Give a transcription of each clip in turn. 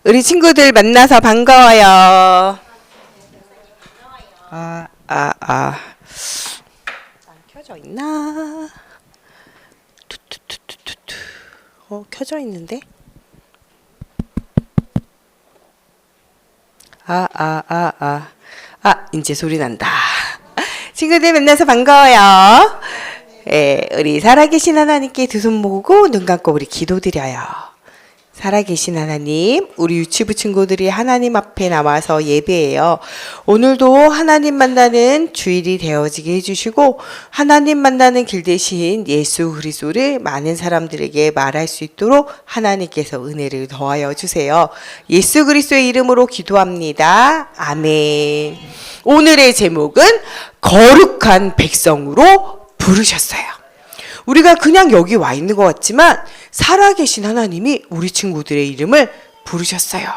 우리 친구들 만나서 반가워요. 안 켜져 있나? 투투투투투. 켜져 있는데? 이제 소리 난다. 친구들 만나서 반가워요. 우리 살아계신 하나님께 두 손 모으고 눈 감고 우리 기도드려요. 살아계신 하나님, 우리 유치부 친구들이 하나님 앞에 나와서 예배해요. 오늘도 하나님 만나는 주일이 되어지게 해주시고 하나님 만나는 길 대신 예수 그리스도를 많은 사람들에게 말할 수 있도록 하나님께서 은혜를 더하여 주세요. 예수 그리스도의 이름으로 기도합니다. 아멘. 오늘의 제목은 거룩한 백성으로 부르셨어요. 우리가 그냥 여기 와 있는 것 같지만 살아계신 하나님이 우리 친구들의 이름을 부르셨어요.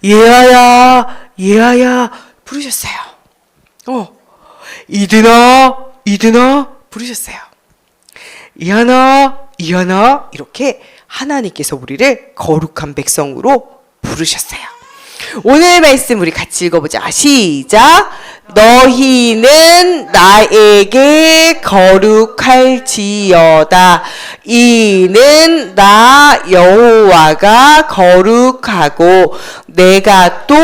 예아야, 예아야 부르셨어요. 이든아 부르셨어요. 이하나, 이하나 이렇게 하나님께서 우리를 거룩한 백성으로 부르셨어요. 오늘 말씀 우리 같이 읽어보자. 시작. 너희는 나에게 거룩할지어다. 이는 나 여호와가 거룩하고 내가 또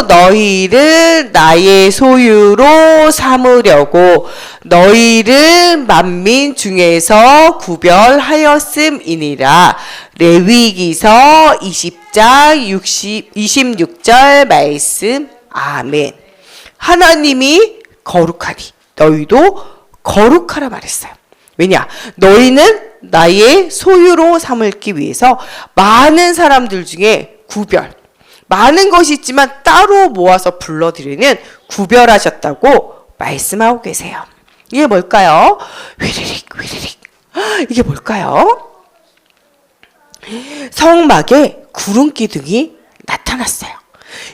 너희를 나의 소유로 삼으려고 너희를 만민 중에서 구별하였음이니라. 레위기서 20장 26절 말씀. 아멘. 하나님이 거룩하니 너희도 거룩하라 말했어요. 왜냐? 너희는 나의 소유로 삼을기 위해서 많은 사람들 중에 많은 것이 있지만 따로 모아서 불러드리는 구별하셨다고 말씀하고 계세요. 이게 뭘까요? 휘리릭 이게 뭘까요? 성막에 구름 기둥이 나타났어요.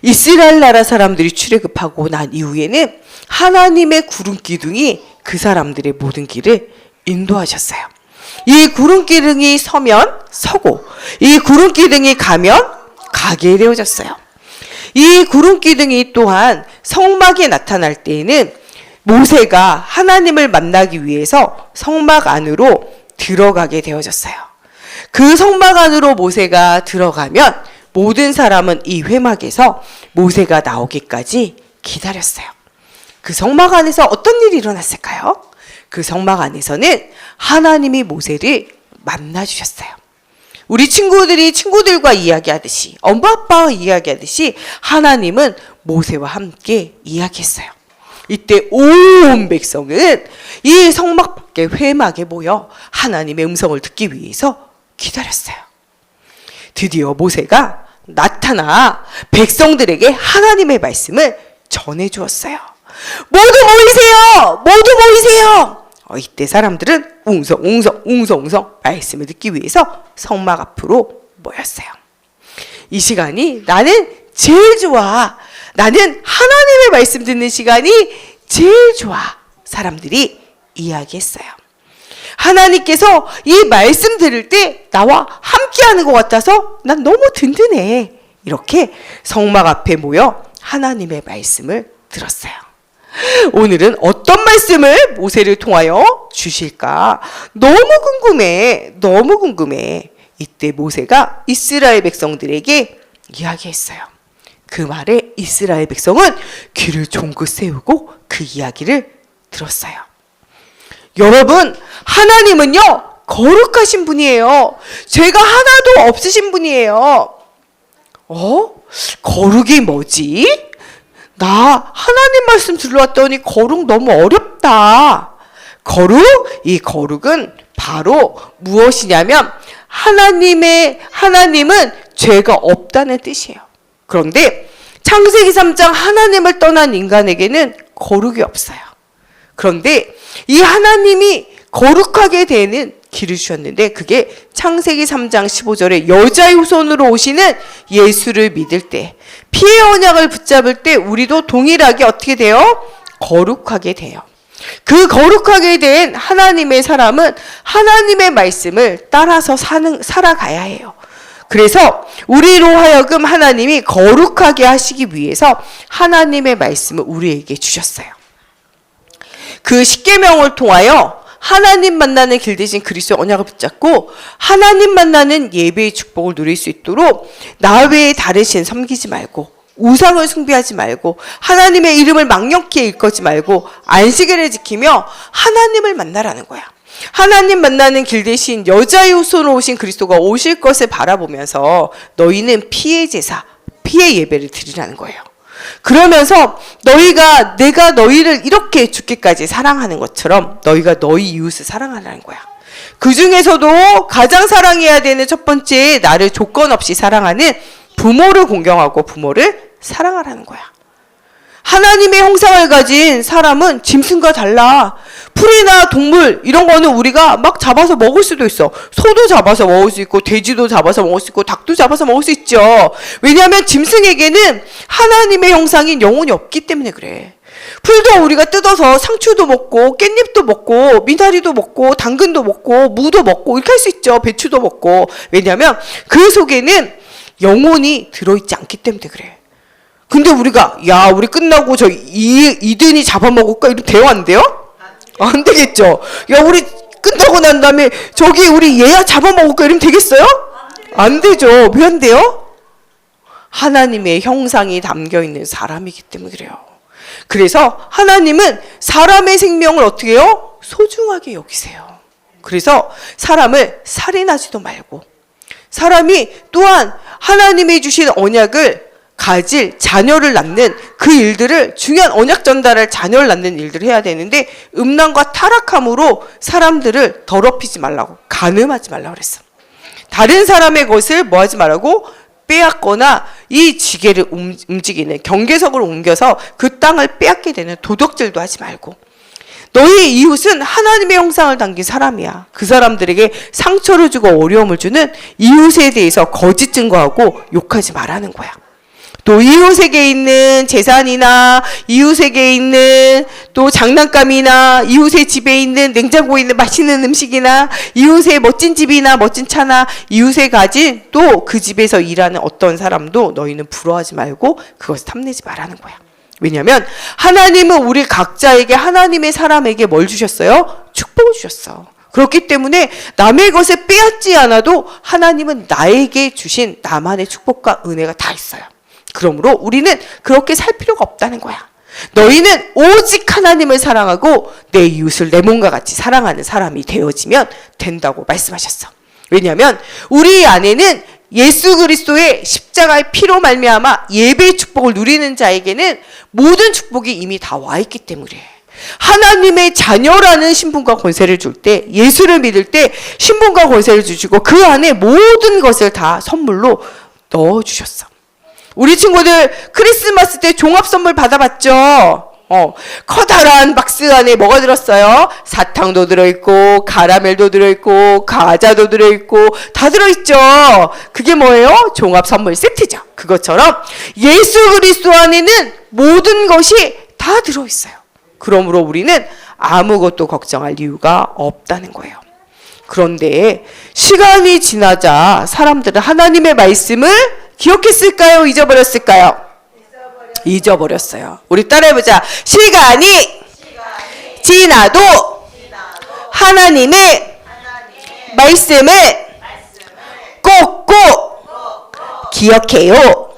이스라엘 나라 사람들이 출애굽하고 난 이후에는 하나님의 구름 기둥이 그 사람들의 모든 길을 인도하셨어요. 이 구름 기둥이 서면 서고 이 구름 기둥이 가면 가게 되어졌어요. 이 구름 기둥이 또한 성막에 나타날 때에는 모세가 하나님을 만나기 위해서 성막 안으로 들어가게 되어졌어요. 그 성막 안으로 모세가 들어가면 모든 사람은 이 회막에서 모세가 나오기까지 기다렸어요. 그 성막 안에서 어떤 일이 일어났을까요? 그 성막 안에서는 하나님이 모세를 만나주셨어요. 우리 친구들이 친구들과 이야기하듯이 엄마 아빠와 이야기하듯이 하나님은 모세와 함께 이야기했어요. 이때 온 백성은 이 성막 밖에 회막에 모여 하나님의 음성을 듣기 위해서 기다렸어요. 드디어 모세가 나타나 백성들에게 하나님의 말씀을 전해주었어요. 모두 모이세요! 이때 사람들은 웅성 말씀을 듣기 위해서 성막 앞으로 모였어요. 이 시간이 나는 제일 좋아. 나는 하나님의 말씀 듣는 시간이 제일 좋아. 사람들이 이야기했어요. 하나님께서 이 말씀 들을 때 나와 함께하는 것 같아서 난 너무 든든해. 이렇게 성막 앞에 모여 하나님의 말씀을 들었어요. 오늘은 어떤 말씀을 모세를 통하여 주실까? 너무 궁금해. 이때 모세가 이스라엘 백성들에게 이야기했어요. 그 말에 이스라엘 백성은 귀를 종긋 세우고 그 이야기를 들었어요. 여러분, 하나님은요 거룩하신 분이에요. 죄가 하나도 없으신 분이에요. 거룩이 뭐지? 나 하나님 말씀 들러왔더니 거룩 너무 어렵다. 이 거룩은 바로 무엇이냐면 하나님은 죄가 없다는 뜻이에요. 그런데 창세기 3장 하나님을 떠난 인간에게는 거룩이 없어요. 그런데 이 하나님이 거룩하게 되는 길을 주셨는데 그게 창세기 3장 15절에 여자의 후손으로 오시는 예수를 믿을 때 피의 언약을 붙잡을 때 우리도 동일하게 어떻게 돼요? 거룩하게 돼요. 그 거룩하게 된 하나님의 사람은 하나님의 말씀을 따라서 살아가야 해요. 그래서 우리로 하여금 하나님이 거룩하게 하시기 위해서 하나님의 말씀을 우리에게 주셨어요. 그 십계명을 통하여 하나님 만나는 길 대신 그리스도의 언약을 붙잡고 하나님 만나는 예배의 축복을 누릴 수 있도록 나 외에 다른 신 섬기지 말고 우상을 숭배하지 말고 하나님의 이름을 망령케 일컫지 말고 안식일을 지키며 하나님을 만나라는 거야. 하나님 만나는 길 대신 여자의 후손으로 오신 그리스도가 오실 것을 바라보면서 너희는 피의 제사, 피의 예배를 드리라는 거예요. 그러면서 너희가 내가 너희를 이렇게 죽기까지 사랑하는 것처럼 너희가 너희 이웃을 사랑하라는 거야. 그 중에서도 가장 사랑해야 되는 첫 번째, 나를 조건 없이 사랑하는 부모를 공경하고 부모를 사랑하라는 거야. 하나님의 형상을 가진 사람은 짐승과 달라. 풀이나 동물 이런 거는 우리가 막 잡아서 먹을 수도 있어. 소도 잡아서 먹을 수 있고 돼지도 잡아서 먹을 수 있고 닭도 잡아서 먹을 수 있죠. 왜냐하면 짐승에게는 하나님의 형상인 영혼이 없기 때문에 그래. 풀도 우리가 뜯어서 상추도 먹고 깻잎도 먹고 미나리도 먹고 당근도 먹고 무도 먹고 이렇게 할 수 있죠. 배추도 먹고. 왜냐하면 그 속에는 영혼이 들어있지 않기 때문에 그래. 근데 우리가 우리 끝나고 저 이든이 잡아먹을까? 이러면 돼요? 안 돼요? 안 되겠죠. 우리 끝나고 난 다음에 저기 우리 얘야 잡아먹을까? 이러면 되겠어요? 안 되죠. 왜 안 돼요? 하나님의 형상이 담겨있는 사람이기 때문에 그래요. 그래서 하나님은 사람의 생명을 어떻게 해요? 소중하게 여기세요. 그래서 사람을 살인하지도 말고 사람이 또한 하나님이 주신 언약을 가질 자녀를 낳는 그 일들을 중요한 언약 전달할 자녀를 낳는 일들을 해야 되는데 음란과 타락함으로 사람들을 더럽히지 말라고 간음하지 말라고 그랬어. 다른 사람의 것을 뭐 하지 말라고 빼앗거나 이 지게를 움직이는 경계석을 옮겨서 그 땅을 빼앗게 되는 도덕질도 하지 말고 너희 이웃은 하나님의 형상을 담긴 사람이야. 그 사람들에게 상처를 주고 어려움을 주는 이웃에 대해서 거짓 증거하고 욕하지 말라는 거야. 또 이웃에게 있는 재산이나 이웃에게 있는 또 장난감이나 이웃의 집에 있는 냉장고에 있는 맛있는 음식이나 이웃의 멋진 집이나 멋진 차나 이웃에 가진 또 그 집에서 일하는 어떤 사람도 너희는 부러워하지 말고 그것을 탐내지 말라는 거야. 왜냐하면 하나님은 우리 각자에게 하나님의 사람에게 뭘 주셨어요? 축복을 주셨어. 그렇기 때문에 남의 것을 빼앗지 않아도 하나님은 나에게 주신 나만의 축복과 은혜가 다 있어요. 그러므로 우리는 그렇게 살 필요가 없다는 거야. 너희는 오직 하나님을 사랑하고 내 이웃을 내 몸과 같이 사랑하는 사람이 되어지면 된다고 말씀하셨어. 왜냐하면 우리 안에는 예수 그리스도의 십자가의 피로 말미암아 예배의 축복을 누리는 자에게는 모든 축복이 이미 다 와 있기 때문에 하나님의 자녀라는 신분과 권세를 줄 때 예수를 믿을 때 신분과 권세를 주시고 그 안에 모든 것을 다 선물로 넣어주셨어. 우리 친구들 크리스마스 때 종합 선물 받아봤죠? 커다란 박스 안에 뭐가 들었어요? 사탕도 들어있고 카라멜도 들어있고 과자도 들어있고 다 들어있죠. 그게 뭐예요? 종합 선물 세트죠. 그것처럼 예수 그리스도 안에는 모든 것이 다 들어있어요. 그러므로 우리는 아무것도 걱정할 이유가 없다는 거예요. 그런데 시간이 지나자 사람들은 하나님의 말씀을 기억했을까요? 잊어버렸을까요? 잊어버렸어요. 우리 따라해보자. 시간이 지나도 하나님의 말씀을 꼭꼭 기억해요.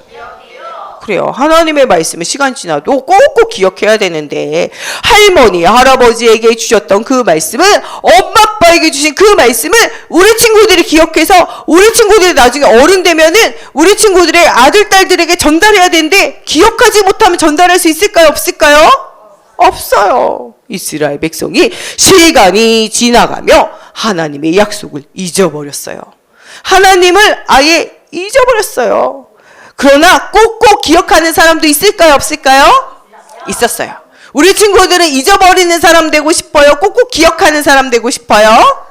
그래요. 하나님의 말씀을 시간 지나도 꼭꼭 기억해야 되는데 할머니, 할아버지에게 주셨던 그 말씀은 엄마, 아빠에게 주신 그 말씀을 우리 친구들이 기억해서 우리 친구들이 나중에 어른 되면은 우리 친구들의 아들, 딸들에게 전달해야 되는데 기억하지 못하면 전달할 수 있을까요? 없을까요? 없어요. 이스라엘 백성이 시간이 지나가며 하나님의 약속을 잊어버렸어요. 하나님을 아예 잊어버렸어요. 그러나 꼭꼭 기억하는 사람도 있을까요? 없을까요? 있었어요. 우리 친구들은 잊어버리는 사람 되고 싶어요? 꼭꼭 기억하는 사람 되고 싶어요?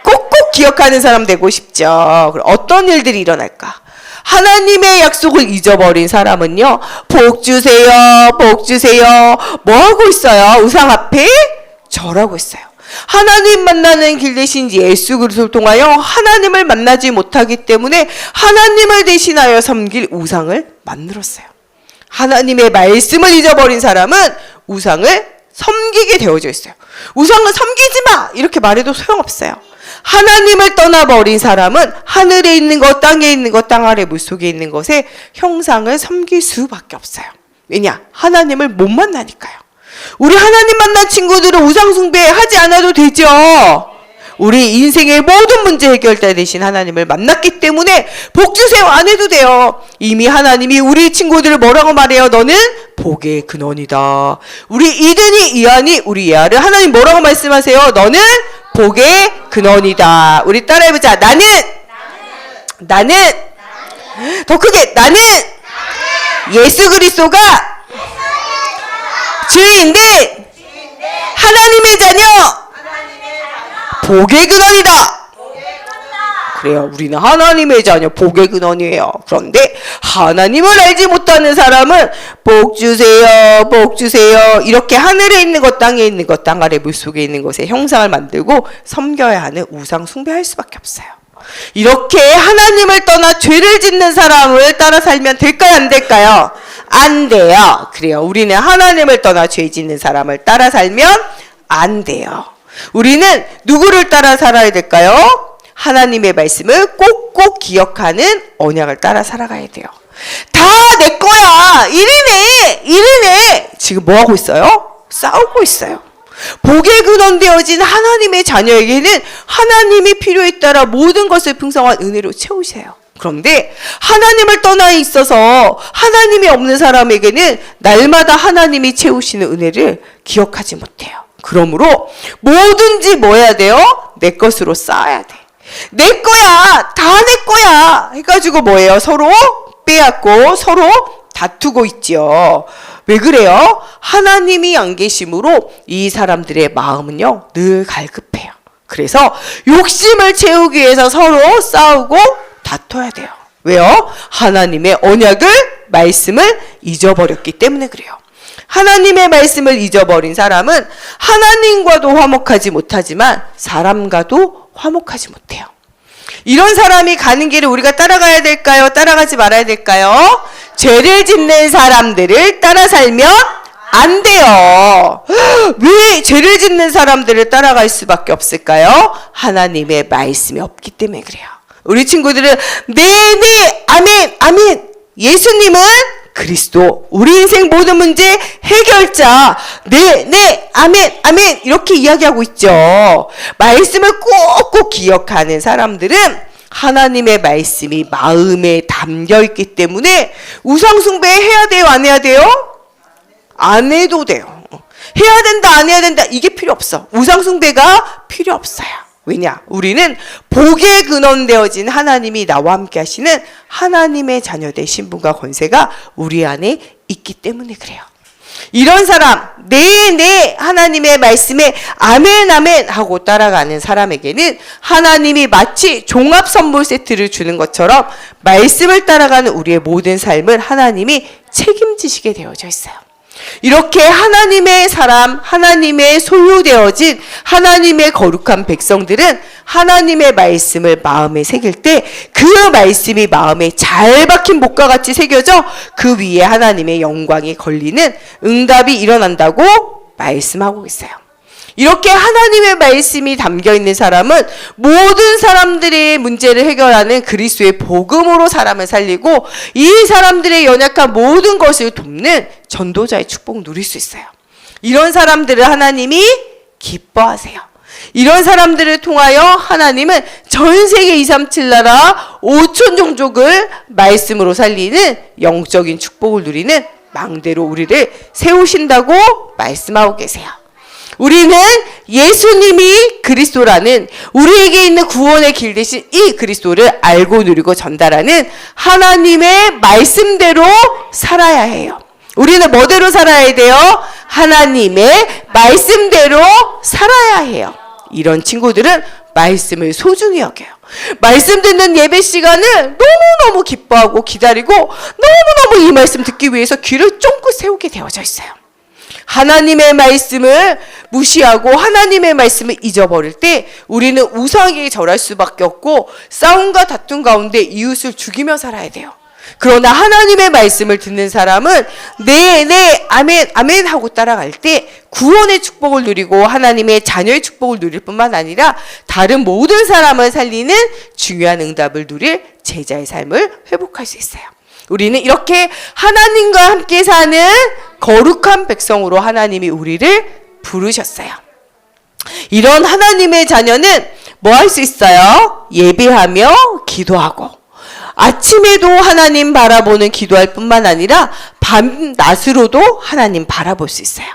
꼭꼭 기억하는 사람 되고 싶죠. 그럼 어떤 일들이 일어날까? 하나님의 약속을 잊어버린 사람은요, 복 주세요, 복 주세요. 뭐 하고 있어요? 우상 앞에 절하고 있어요. 하나님 만나는 길 대신 예수 그리스도를 통하여 하나님을 만나지 못하기 때문에 하나님을 대신하여 섬길 우상을 만들었어요. 하나님의 말씀을 잊어버린 사람은 우상을 섬기게 되어져 있어요. 우상을 섬기지 마! 이렇게 말해도 소용없어요. 하나님을 떠나버린 사람은 하늘에 있는 것, 땅에 있는 것, 땅 아래 물속에 있는 것에 형상을 섬길 수밖에 없어요. 왜냐? 하나님을 못 만나니까요. 우리 하나님 만난 친구들은 우상 숭배하지 않아도 되죠. 우리 인생의 모든 문제 해결자 되신 하나님을 만났기 때문에 복 주세요 안 해도 돼요. 이미 하나님이 우리 친구들을 뭐라고 말해요? 너는 복의 근원이다. 우리 이든이 이한이 우리 예아를 하나님 뭐라고 말씀하세요? 너는 복의 근원이다. 우리 따라해보자. 나는 더 크게 나는 예수 그리스도가 주인된 하나님의 자녀 복의 근원이다. 그래요. 우리는 하나님의 자녀 복의 근원이에요. 그런데 하나님을 알지 못하는 사람은 복 주세요, 복 주세요. 이렇게 하늘에 있는 것, 땅에 있는 것, 땅 아래 물속에 있는 것에 형상을 만들고 섬겨야 하는 우상 숭배할 수밖에 없어요. 이렇게 하나님을 떠나 죄를 짓는 사람을 따라 살면 될까요? 안 될까요? 안 돼요. 그래요. 우리는 하나님을 떠나 죄 짓는 사람을 따라 살면 안 돼요. 우리는 누구를 따라 살아야 될까요? 하나님의 말씀을 꼭꼭 기억하는 언약을 따라 살아가야 돼요. 다 내 거야. 이리네. 지금 뭐 하고 있어요? 싸우고 있어요. 복의 근원 되어진 하나님의 자녀에게는 하나님이 필요에 따라 모든 것을 풍성한 은혜로 채우세요. 그런데 하나님을 떠나 있어서 하나님이 없는 사람에게는 날마다 하나님이 채우시는 은혜를 기억하지 못해요. 그러므로 뭐든지 뭐 해야 돼요? 내 것으로 쌓아야 돼. 내 거야, 다 내 거야 해가지고 뭐예요? 서로 빼앗고 서로 다투고 있죠. 왜 그래요? 하나님이 안 계심으로 이 사람들의 마음은요 늘 갈급해요. 그래서 욕심을 채우기 위해서 서로 싸우고 다퉈야 돼요. 왜요? 하나님의 언약을 말씀을 잊어버렸기 때문에 그래요. 하나님의 말씀을 잊어버린 사람은 하나님과도 화목하지 못하지만 사람과도 화목하지 못해요. 이런 사람이 가는 길을 우리가 따라가야 될까요? 따라가지 말아야 될까요? 죄를 짓는 사람들을 따라 살면 안 돼요. 왜 죄를 짓는 사람들을 따라갈 수밖에 없을까요? 하나님의 말씀이 없기 때문에 그래요. 우리 친구들은 네, 아멘. 예수님은 그리스도, 우리 인생 모든 문제 해결자. 네, 아멘. 이렇게 이야기하고 있죠. 말씀을 꼭꼭 기억하는 사람들은 하나님의 말씀이 마음에 담겨 있기 때문에 우상숭배 해야 돼요, 안 해야 돼요? 안 해도 돼요. 해야 된다, 안 해야 된다. 이게 필요 없어. 우상숭배가 필요 없어요. 왜냐? 우리는 복의 근원 되어진 하나님이 나와 함께 하시는 하나님의 자녀된 신분과 권세가 우리 안에 있기 때문에 그래요. 이런 사람, 네, 하나님의 말씀에 아멘 하고 따라가는 사람에게는 하나님이 마치 종합 선물 세트를 주는 것처럼 말씀을 따라가는 우리의 모든 삶을 하나님이 책임지시게 되어져 있어요. 이렇게 하나님의 사람, 하나님의 소유되어진 하나님의 거룩한 백성들은 하나님의 말씀을 마음에 새길 때 그 말씀이 마음에 잘 박힌 목과 같이 새겨져 그 위에 하나님의 영광이 걸리는 응답이 일어난다고 말씀하고 있어요. 이렇게 하나님의 말씀이 담겨있는 사람은 모든 사람들의 문제를 해결하는 그리스도의 복음으로 사람을 살리고 이 사람들의 연약한 모든 것을 돕는 전도자의 축복을 누릴 수 있어요. 이런 사람들을 하나님이 기뻐하세요. 이런 사람들을 통하여 하나님은 전 세계 237 나라 5천 종족을 말씀으로 살리는 영적인 축복을 누리는 망대로 우리를 세우신다고 말씀하고 계세요. 우리는 예수님이 그리스도라는 우리에게 있는 구원의 길 대신 이 그리스도를 알고 누리고 전달하는 하나님의 말씀대로 살아야 해요. 우리는 뭐대로 살아야 돼요? 하나님의 말씀대로 살아야 해요. 이런 친구들은 말씀을 소중히 여겨요. 말씀 듣는 예배 시간을 너무너무 기뻐하고 기다리고 너무너무 이 말씀 듣기 위해서 귀를 쫑긋 세우게 되어져 있어요. 하나님의 말씀을 무시하고 하나님의 말씀을 잊어버릴 때 우리는 우상에게 절할 수밖에 없고 싸움과 다툼 가운데 이웃을 죽이며 살아야 돼요. 그러나 하나님의 말씀을 듣는 사람은 네, 아멘, 아멘 하고 따라갈 때 구원의 축복을 누리고 하나님의 자녀의 축복을 누릴 뿐만 아니라 다른 모든 사람을 살리는 중요한 응답을 누릴 제자의 삶을 회복할 수 있어요. 우리는 이렇게 하나님과 함께 사는 거룩한 백성으로 하나님이 우리를 부르셨어요. 이런 하나님의 자녀는 뭐 할 수 있어요? 예배하며 기도하고 아침에도 하나님 바라보는 기도할 뿐만 아니라 밤낮으로도 하나님 바라볼 수 있어요.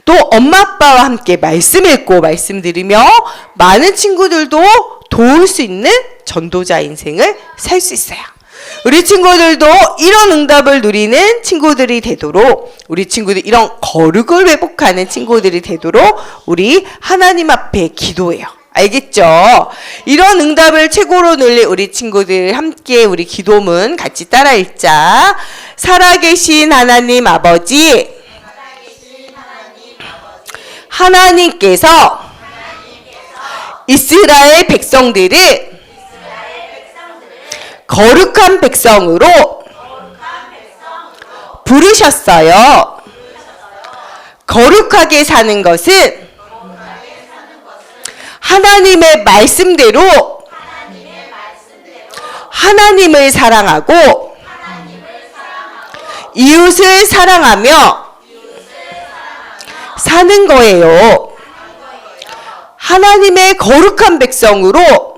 또 엄마 아빠와 함께 말씀 읽고 말씀 들으며 많은 친구들도 도울 수 있는 전도자 인생을 살 수 있어요. 우리 친구들도 이런 응답을 누리는 친구들이 되도록 우리 친구들 이런 거룩을 회복하는 친구들이 되도록 우리 하나님 앞에 기도해요. 알겠죠? 이런 응답을 최고로 누릴 우리 친구들 함께 우리 기도문 같이 따라 읽자. 살아계신 하나님 아버지, 하나님께서 이스라엘 백성들을 거룩한 백성으로 부르셨어요. 거룩하게 사는 것은 하나님의 말씀대로 하나님을 사랑하고 이웃을 사랑하며 사는 거예요. 하나님의 거룩한 백성으로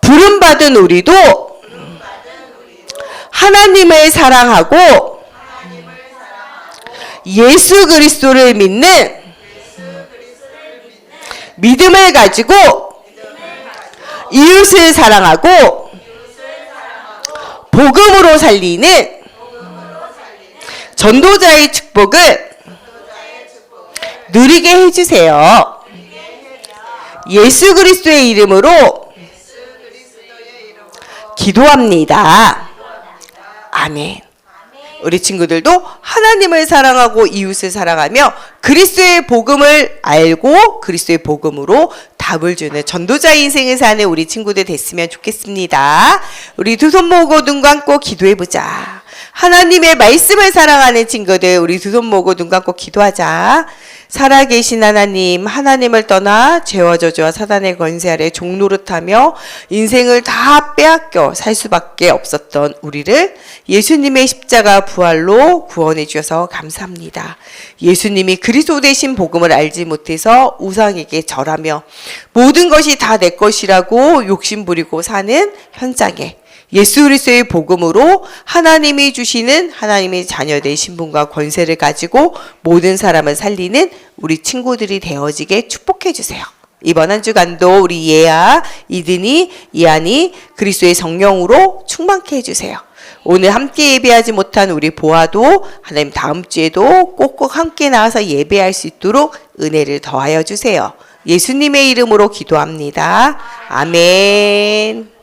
부름받은 우리도 하나님을 사랑하고 예수 그리스도를 믿는 믿음을 가지고 이웃을 사랑하고 복음으로 살리는 전도자의 축복을 누리게 해주세요. 예수 그리스도의 이름으로 기도합니다. 아멘. 우리 친구들도 하나님을 사랑하고 이웃을 사랑하며 그리스도의 복음을 알고 그리스도의 복음으로 답을 주는 전도자 인생을 사는 우리 친구들 됐으면 좋겠습니다. 우리 두 손 모으고 눈 감고 기도해보자. 하나님의 말씀을 사랑하는 친구들 우리 두 손 모으고 눈 감고 기도하자. 살아계신 하나님, 하나님을 떠나 죄와 저주와 사단의 권세 아래 종노릇하며 인생을 다 빼앗겨 살 수밖에 없었던 우리를 예수님의 십자가 부활로 구원해 주셔서 감사합니다. 예수님이 그리스도 되신 복음을 알지 못해서 우상에게 절하며 모든 것이 다 내 것이라고 욕심부리고 사는 현장에 예수 그리스도의 복음으로 하나님이 주시는 하나님의 자녀된 신분과 권세를 가지고 모든 사람을 살리는 우리 친구들이 되어지게 축복해 주세요. 이번 한 주간도 우리 예아, 이든이, 이한이 그리스도의 성령으로 충만케 해주세요. 오늘 함께 예배하지 못한 우리 보아도 하나님 다음 주에도 꼭꼭 함께 나와서 예배할 수 있도록 은혜를 더하여 주세요. 예수님의 이름으로 기도합니다. 아멘.